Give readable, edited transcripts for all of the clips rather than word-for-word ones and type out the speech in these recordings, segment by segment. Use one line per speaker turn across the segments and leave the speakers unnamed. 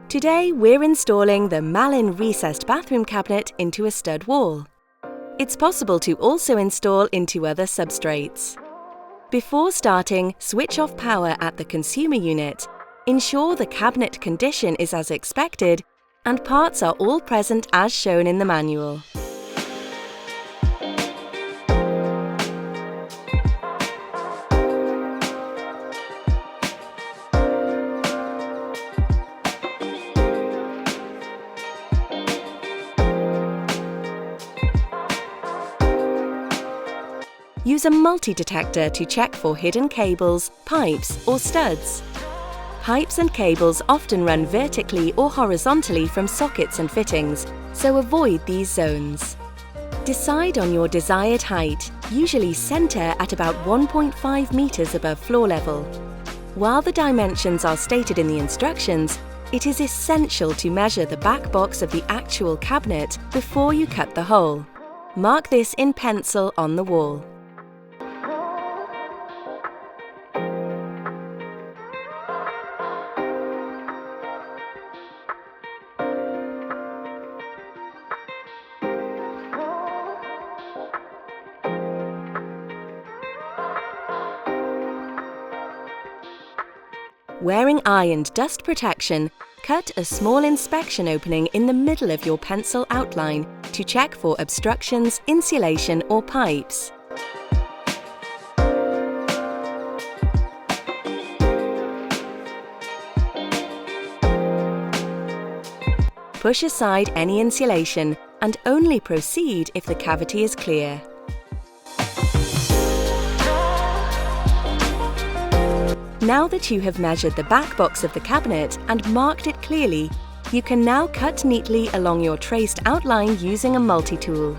Today we're installing the Malin recessed bathroom cabinet into a stud wall. It's possible to also install into other substrates. Before starting, switch off power at the consumer unit, ensure the cabinet condition is as expected, and parts are all present as shown in the manual. Use a multi-detector to check for hidden cables, pipes, or studs. Pipes and cables often run vertically or horizontally from sockets and fittings, so avoid these zones. Decide on your desired height, usually center at about 1.5 meters above floor level. While the dimensions are stated in the instructions, it is essential to measure the back box of the actual cabinet before you cut the hole. Mark this in pencil on the wall. Wearing eye and dust protection, cut a small inspection opening in the middle of your pencil outline to check for obstructions, insulation or pipes. Push aside any insulation and only proceed if the cavity is clear. Now that you have measured the back box of the cabinet and marked it clearly, you can now cut neatly along your traced outline using a multi-tool.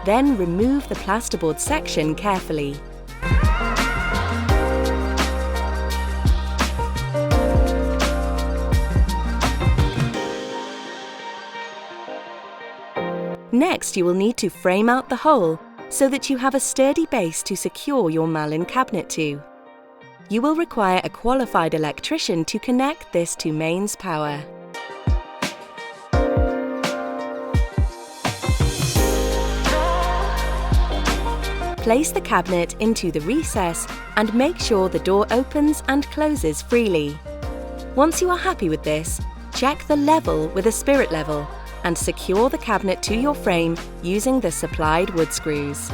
Then remove the plasterboard section carefully. Next, you will need to frame out the hole so that you have a sturdy base to secure your Malin cabinet to. You will require a qualified electrician to connect this to mains power. Place the cabinet into the recess and make sure the door opens and closes freely. Once you are happy with this, check the level with a spirit level and secure the cabinet to your frame using the supplied wood screws.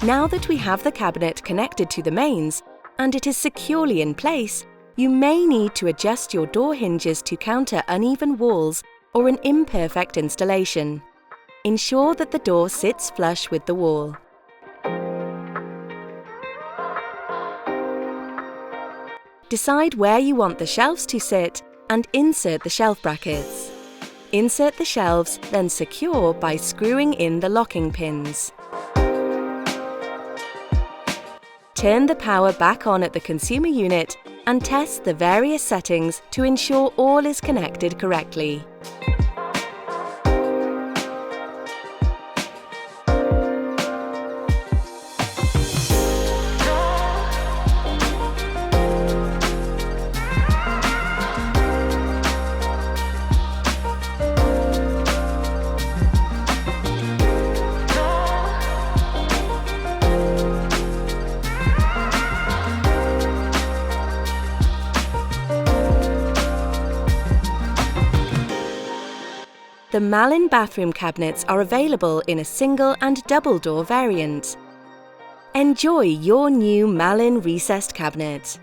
Now that we have the cabinet connected to the mains and it is securely in place, you may need to adjust your door hinges to counter uneven walls or an imperfect installation. Ensure that the door sits flush with the wall. Decide where you want the shelves to sit and insert the shelf brackets. Insert the shelves, then secure by screwing in the locking pins. Turn the power back on at the consumer unit and test the various settings to ensure all is connected correctly. The Malin bathroom cabinets are available in a single and double door variant. Enjoy your new Malin recessed cabinet.